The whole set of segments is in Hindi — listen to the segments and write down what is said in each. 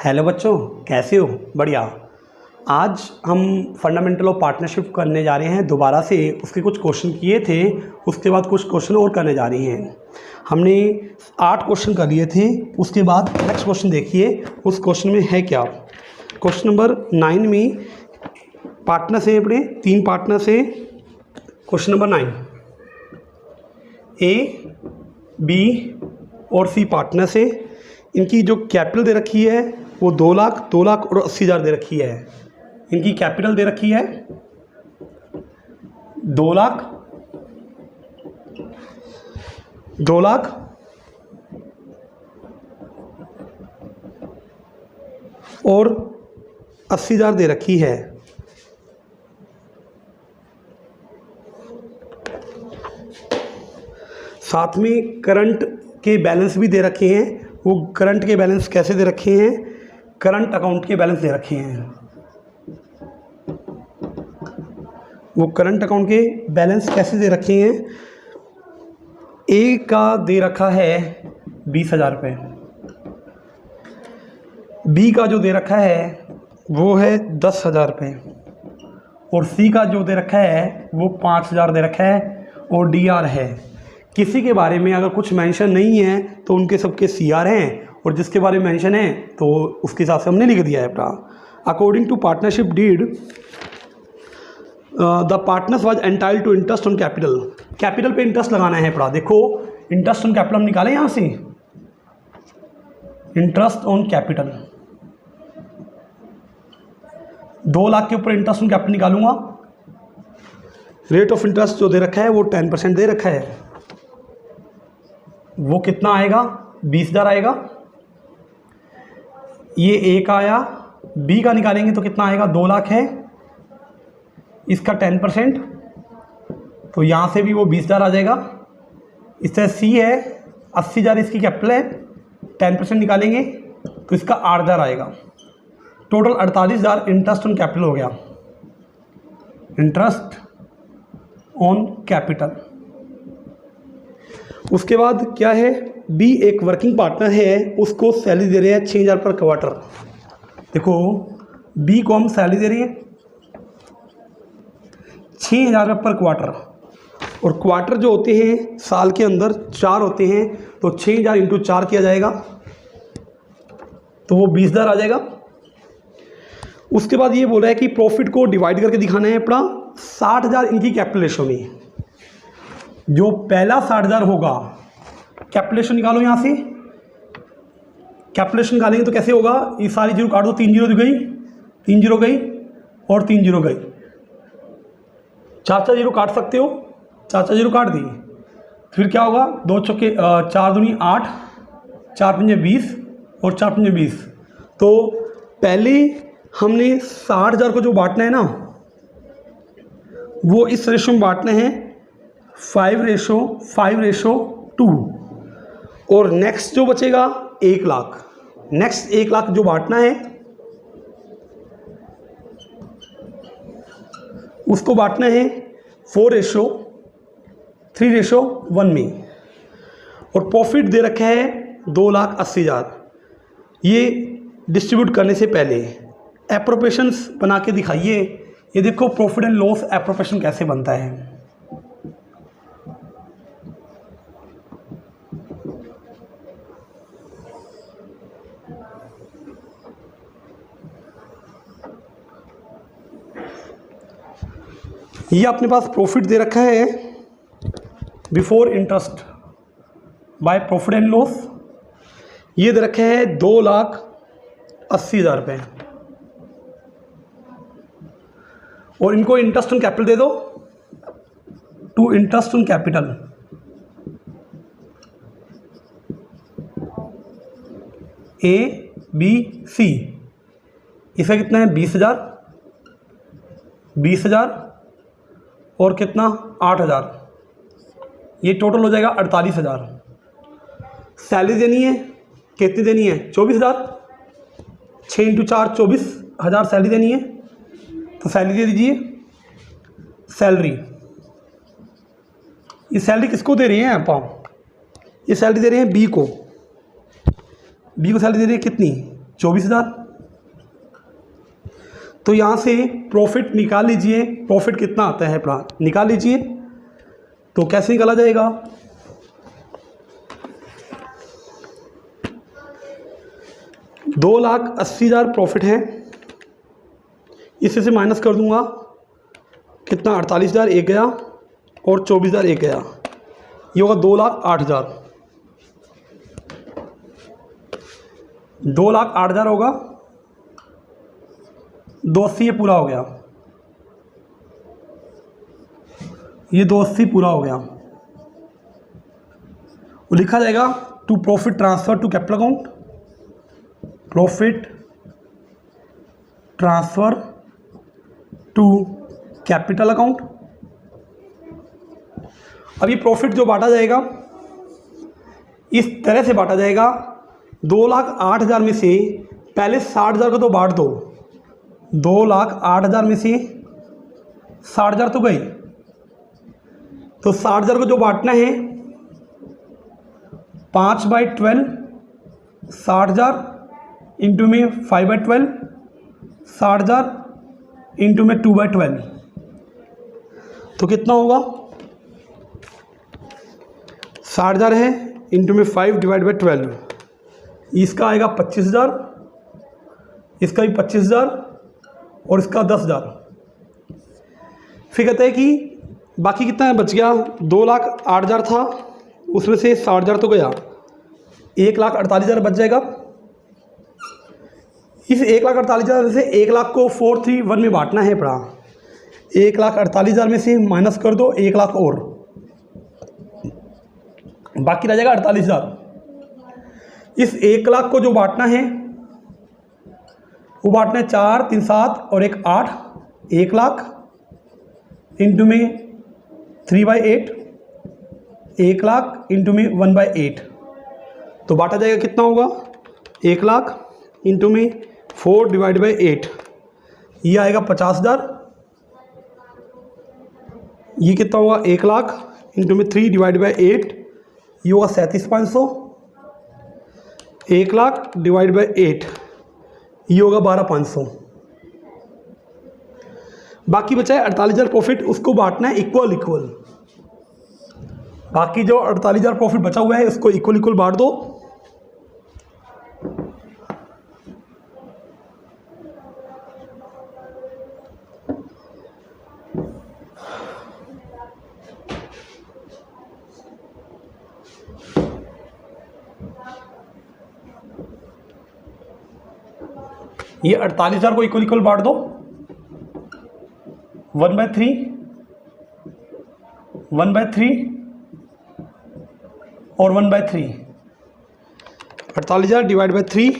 हेलो बच्चों, कैसे हो? बढ़िया। आज हम फंडामेंटल ऑफ पार्टनरशिप करने जा रहे हैं दोबारा से। उसके कुछ क्वेश्चन किए थे, उसके बाद कुछ क्वेश्चन और करने जा रहे हैं। हमने 8 क्वेश्चन कर लिए थे। उसके बाद नेक्स्ट क्वेश्चन देखिए, उस क्वेश्चन में है क्या। क्वेश्चन नंबर 9 में पार्टनर्स हैं अपने 3 पार्टनर्स हैं। क्वेश्चन नंबर 9, ए, बी और सी पार्टनर्स है। इनकी जो कैपिटल दे रखी है वो 2 लाख, 2 लाख और 80,000 दे रखी है। इनकी कैपिटल दे रखी है 2 लाख, 2 लाख और 80,000 दे रखी है। साथ में करंट के बैलेंस भी दे रखे हैं। वो करंट के बैलेंस कैसे दे रखे हैं? करंट अकाउंट के बैलेंस दे रखे हैं। वो करंट अकाउंट के बैलेंस कैसे दे रखे हैं? ए का दे रखा है 20,000 रुपये, बी का जो दे रखा है वो है 10,000 रुपये और सी का जो दे रखा है वो 5,000 दे रखा है और डी आर है। किसी के बारे में अगर कुछ मेंशन नहीं है तो उनके सबके सी आर हैं, और जिसके बारे में मेंशन है तो उसके हिसाब से हमने लिख दिया है अपना। According to partnership deed the partners was entitled to interest on capital. Capital पे इंटरेस्ट लगाना है अपना। देखो, इंटरेस्ट ऑन कैपिटल हम निकालें यहाँ से। इंटरेस्ट ऑन कैपिटल 2 लाख के ऊपर इंटरेस्ट ऑन कैपिटल निकालूंगा। रेट ऑफ इंटरेस्ट जो दे रखा है वो 10% दे रखा है। वो कितना आएगा? 20,000 आएगा। ये ए का आया। बी का निकालेंगे तो कितना आएगा? 2 लाख है, इसका 10%, तो यहाँ से भी वो 20,000 आ जाएगा। इस तरह सी है 80,000 इसकी कैपिटल है, 10% निकालेंगे तो इसका 8,000 आएगा। टोटल 48,000 इंटरेस्ट ऑन कैपिटल हो गया। Interest on capital. उसके बाद क्या है? बी एक वर्किंग पार्टनर है, उसको सैलरी दे रहे हैं 6,000 पर क्वार्टर। देखो, बी को हम सैलरी दे रही है 6,000 पर क्वार्टर, और क्वार्टर जो होते हैं साल के अंदर 4 होते हैं, तो 6,000 इंटू 4 किया जाएगा तो वो 20,000 आ जाएगा। उसके बाद ये बोल रहा है कि प्रॉफिट को डिवाइड करके दिखाना है अपना 60,000 इनकी कैपिटलेशन में। जो पहला 60,000 होगा, कैपिटलेशन निकालो यहाँ से। कैपिटलेशन निकालेंगे तो कैसे होगा? ये सारी जीरो काट दो, 3 जीरो गई, 3 जीरो गई और 3 जीरो गई। 4 जीरो काट सकते हो, 4 जीरो काट दिए। फिर क्या होगा? 2 चौके 4 दूनी 8, 4 पंजे 20 और 4 पंजे 20। तो पहले हमने 60,000 को जो बांटना है ना, वो इस रेशो में बांटना है 5:5:2। और नेक्स्ट जो बचेगा 1 लाख। नेक्स्ट 1 लाख जो बांटना है उसको बांटना है 4:3:1 में। और प्रॉफिट दे रखा है 2,80,000। ये डिस्ट्रीब्यूट करने से पहले एप्रोप्रिएशंस बना के दिखाइए। ये देखो, प्रॉफिट एंड लॉस एप्रोप्रिएशन कैसे बनता है। ये अपने पास प्रॉफिट दे रखा है before interest by profit and loss. ये दे रखा है 2,80,000 रुपये, और इनको इंटरेस्ट ऑन कैपिटल दे दो, to interest on capital. A B C, इसका कितना है? 20,000, 20,000 और कितना? 8,000। ये टोटल हो जाएगा 48,000। सैलरी देनी है, कितनी देनी है? 24,000। 6 इंटू 4 24,000 सैलरी देनी है, तो सैलरी दे दीजिए। सैलरी, ये सैलरी किसको दे रही हैं आप? ये सैलरी दे रहे हैं बी को। बी को सैलरी दे रही है कितनी? 24,000। तो यहाँ से प्रॉफिट निकाल लीजिए, प्रॉफिट कितना आता है अपना निकाल लीजिए। तो कैसे निकाला जाएगा, 2,80,000 प्रॉफिट है, इससे से माइनस कर दूंगा कितना, 48,000 एक गया और 24,000 एक गया, ये होगा 2,08,000। 2,08,000 होगा, 280 ये पूरा हो गया, ये 280 पूरा हो गया। वो लिखा जाएगा to profit transfer to capital account, profit transfer to capital account. अब ये प्रॉफिट जो बांटा जाएगा इस तरह से बांटा जाएगा, 2,08,000 में से पहले 60,000 को तो बांट दो, 2,08,000 में से 60,000 तो गई, तो 60,000 को जो बांटना है 5/12, 60,000 इंटू में 5/12, 60,000 इंटू में 2/12, तो कितना होगा, 60,000 है इंटू में 5/12, इसका आएगा 25,000, इसका भी 25,000 और इसका 10,000। फिर कहते हैं कि बाकी कितना बच गया, 2,08,000 था, उसमें से 60,000 तो गया, 1,48,000 बच जाएगा। इस 1,48,000 में से 1,00,000 को 431 में बांटना है पड़ा, 1,48,000 में से माइनस कर दो 1,00,000 और बाकी रह जाएगा 48,000। इस 1,00,000 को जो बांटना है वो बांटना है 4, 3, 7 और 1, 8, 1,00,000 इंटू में 3/8, 1,00,000 इंटू में 1/8, तो बांटा जाएगा कितना होगा, 1,00,000 इंटू में 4/8, ये आएगा 50,000। ये कितना होगा, 1,00,000 इंटू में 3/8, ये होगा 37,500, 1,00,000/8 ये होगा 12,500। बाकी बचा है 48,000 प्रॉफिट, उसको बांटना है इक्वल। बाकी जो 48,000 प्रॉफिट बचा हुआ है उसको इक्वल बांट दो। ये 48,000 को इक्वल बांट दो, 1/3, 1/3 और 1/3, 48,000 डिवाइड बाई 3,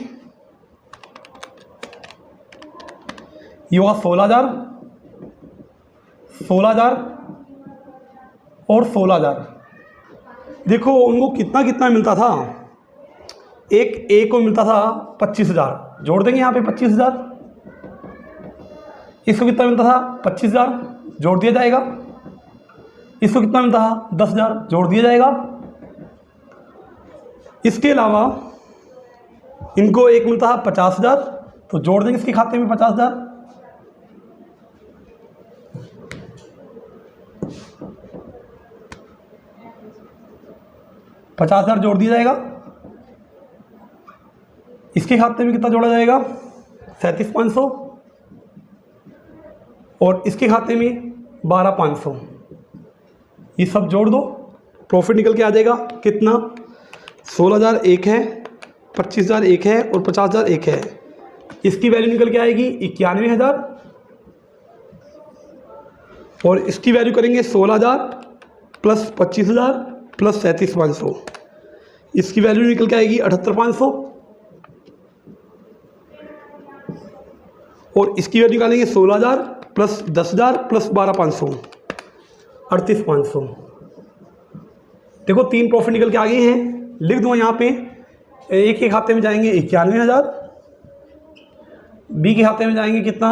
ये होगा 16,000, 16,000 और 16,000। देखो उनको कितना कितना मिलता था, एक को मिलता था 25,000, जोड़ देंगे यहाँ पे 25,000, इसको कितना मिलता था 25,000, जोड़ दिया जाएगा, इसको कितना मिलता था 10,000, जोड़ दिया जाएगा। इसके अलावा इनको एक मिलता था 50,000, तो जोड़ देंगे इसके खाते में 50,000। $50,000 जोड़ दिया जाएगा, इसके खाते में कितना जोड़ा जाएगा 37,500 और इसके खाते में 12,500, ये सब जोड़ दो, प्रॉफिट निकल के आ जाएगा कितना, 16,000 एक है, 25,000 एक है और 50,000 एक है। इसकी वैल्यू निकल के आएगी 91,000 और इसकी वैल्यू करेंगे 16,000 प्लस 25,000 प्लस 37,500, इसकी वैल्यू निकल के आएगी 78,500 और इसकी वैल्यू निकालेंगे 16,000 प्लस 10,000 प्लस 12,500, 38,500। देखो 3 प्रॉफिट निकल के आ गए हैं, लिख दूंगा यहाँ पे, एक के खाते में जाएंगे 91,000, बी के खाते में जाएंगे कितना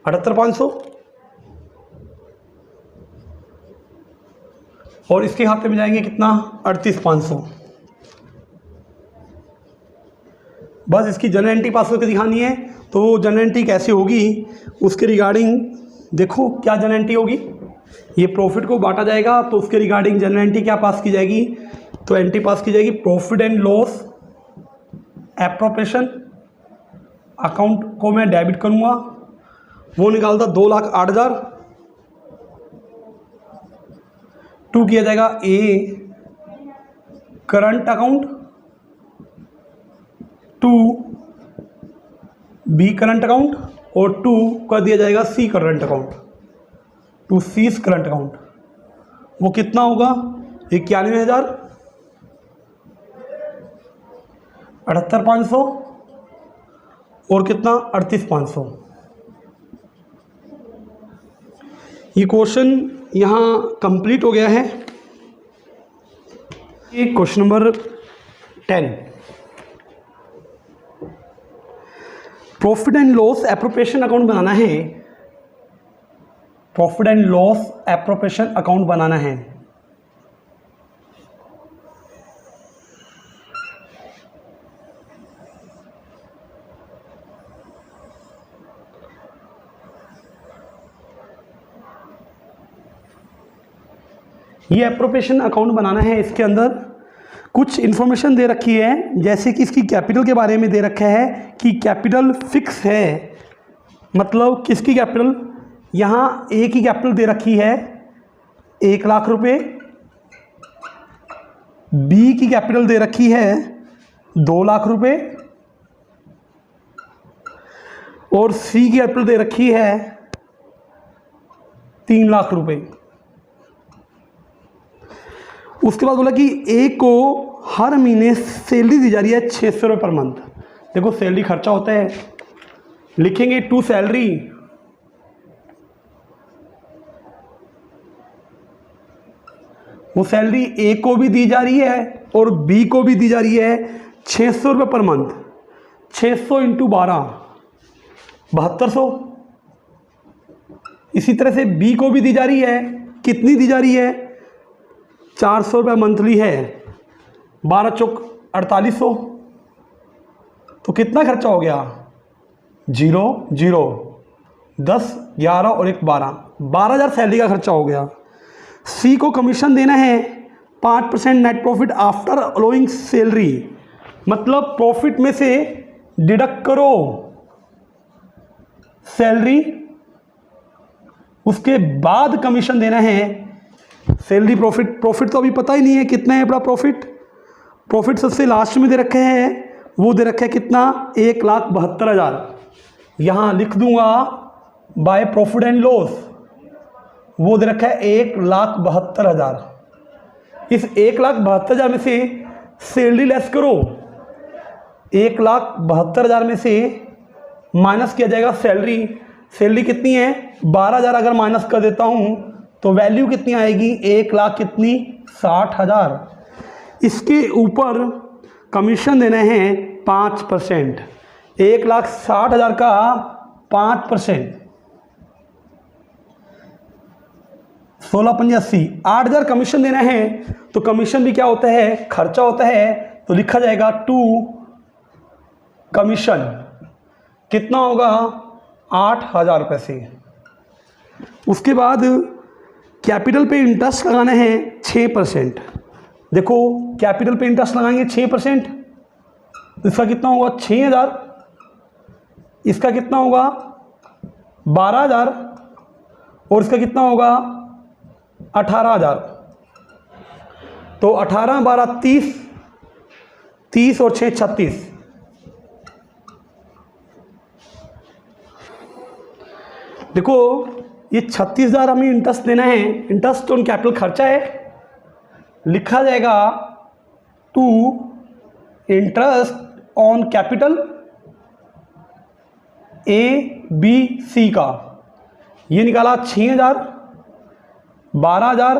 78,500 और इसके खाते में जाएंगे कितना 38,500। बस इसकी जनरल एंट्री पास करके दिखानी है। तो जनरल एंट्री कैसे होगी उसके रिगार्डिंग देखो, क्या जनरल एंट्री होगी। ये प्रॉफिट को बांटा जाएगा तो उसके रिगार्डिंग जनरल एंट्री क्या पास की जाएगी, तो एंट्री पास की जाएगी profit and loss appropriation account को मैं डेबिट करूँगा। वो निकालता 2,08,000। टू किया जाएगा A current account, to B current account और टू कर दिया जाएगा C current account, to C current account. वो कितना होगा 91,000, 78,500 और कितना 38,500। ये क्वेश्चन यहाँ कंप्लीट हो गया है। ये question number 10, profit and loss appropriation account बनाना है। Profit and loss appropriation account बनाना है। ये एप्रोप्रिएशन अकाउंट बनाना है। इसके अंदर कुछ इन्फॉर्मेशन दे रखी है, जैसे कि इसकी कैपिटल के बारे में दे रखा है कि कैपिटल फिक्स है, मतलब किसकी कैपिटल, यहाँ ए की कैपिटल दे रखी है 1,00,000 रुपये, बी की कैपिटल दे रखी है 2,00,000 रुपये और सी की कैपिटल दे रखी है 3,00,000 रुपये। उसके बाद बोला कि ए को हर महीने सैलरी दी जा रही है 600 रुपये पर मंथ। देखो सैलरी खर्चा होता है, लिखेंगे टू सैलरी, वो सैलरी ए को भी दी जा रही है और बी को भी दी जा रही है 600 रुपये पर मंथ। 600 इंटू 12 7200। इसी तरह से बी को भी दी जा रही है, कितनी दी जा रही है 400 रुपये मंथली है, 12 चौक 4800। तो कितना खर्चा हो गया 0 0 10 11 और 1 12,000 सैलरी का खर्चा हो गया। सी को कमीशन देना है 5% net profit after allowing salary, मतलब प्रॉफिट में से डिडक्ट करो सैलरी, उसके बाद कमीशन देना है। सैलरी प्रॉफिट तो अभी पता ही नहीं है कितना है अपना प्रॉफिट सबसे लास्ट में दे रखे हैं, वो दे रखा है कितना 1,72,000। यहाँ लिख दूंगा बाय प्रॉफिट एंड लॉस, वो दे रखा है 1,72,000। इस 1,72,000 में से सैलरी लेस करो, 1,72,000 में से माइनस किया जाएगा सैलरी कितनी है 12,000। अगर माइनस कर देता हूँ तो वैल्यू कितनी आएगी 1,00,000 कितनी 60,000। इसके ऊपर कमीशन देना है 5%, 1,60,000 का 5%, 16,85 8,000 कमीशन देना है। तो कमीशन भी क्या होता है खर्चा होता है, तो लिखा जाएगा टू कमीशन कितना होगा 8,000 रुपये से। उसके बाद कैपिटल पे इंटरेस्ट लगाना है 6%। देखो कैपिटल पे इंटरेस्ट लगाएंगे 6%, तो इसका कितना होगा 6,000, इसका कितना होगा 12,000 और इसका कितना होगा 18,000। तो 18 12 30, 30 और 6 36। देखो ये 36,000 हमें इंटरेस्ट देना है, इंटरेस्ट ऑन कैपिटल खर्चा है, लिखा जाएगा to interest on capital ABC का। ये निकाला 6,000 12,000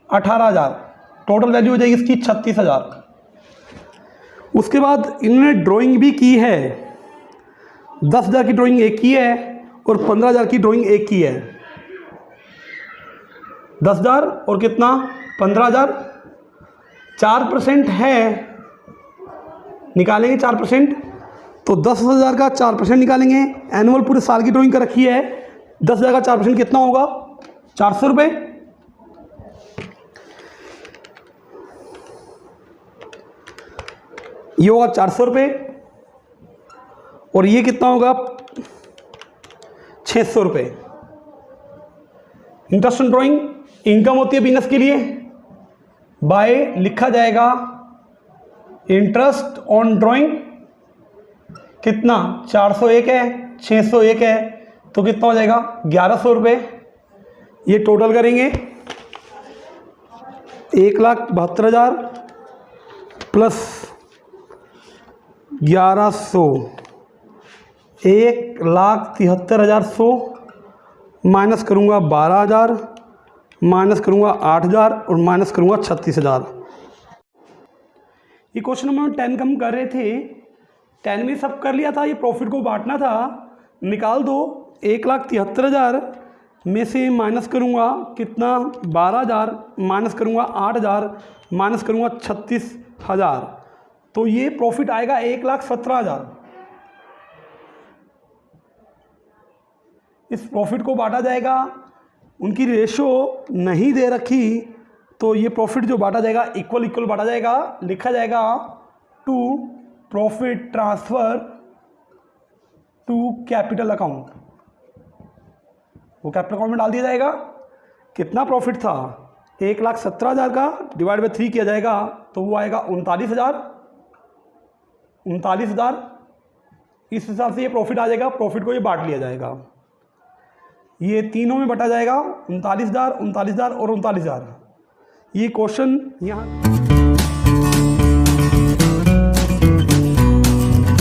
18,000, टोटल वैल्यू हो जाएगी इसकी 36,000। उसके बाद इन्होंने ड्राइंग भी की है, 10,000 की ड्राइंग एक की है और 15,000 की ड्राइंग एक की है। 10,000 और कितना 15,000, 4% है निकालेंगे 4%, तो 10,000 का 4% निकालेंगे। एनुअल पूरे साल की ड्राइंग कर रखी है, 10,000 का 4% कितना होगा? 400 रुपये। ये होगा 400 रुपये, और ये कितना होगा? 600 रुपये। इंटरेस्ट ऑन ड्राइंग इनकम होती है बिजनेस के लिए, बाय लिखा जाएगा इंटरेस्ट ऑन ड्राइंग कितना? 401 है, 601 है, तो कितना हो जाएगा? 1100 रुपये। ये टोटल करेंगे 1,72,000 प्लस 1100, 1,73,100 माइनस करूँगा 12,000, माइनस करूँगा 8,000 और माइनस करूँगा 36,000। ये क्वेश्चन हम 10 कम कर रहे थे, 10 में सब कर लिया था, ये प्रॉफिट को बांटना था। निकाल दो, 1,73,000 में से माइनस करूँगा कितना? 12,000, माइनस करूँगा 8,000, माइनस करूँगा 36,000, तो ये प्रॉफिट आएगा 1,17,000। इस प्रॉफिट को बांटा जाएगा, उनकी रेशो नहीं दे रखी, तो ये प्रॉफिट जो बांटा जाएगा इक्वल इक्वल बांटा जाएगा। लिखा जाएगा to profit transfer to capital account, वो कैपिटल अकाउंट में डाल दिया जाएगा। कितना प्रॉफिट था? 1,17,000 का डिवाइड बाई 3 किया जाएगा, तो वो आएगा 39,000। 39,000 इस हिसाब से ये प्रॉफिट आ जाएगा। प्रॉफिट को ये बांट लिया जाएगा, ये तीनों में बटा जाएगा, 39,000, 39,000 और 39,000। ये क्वेश्चन यहाँ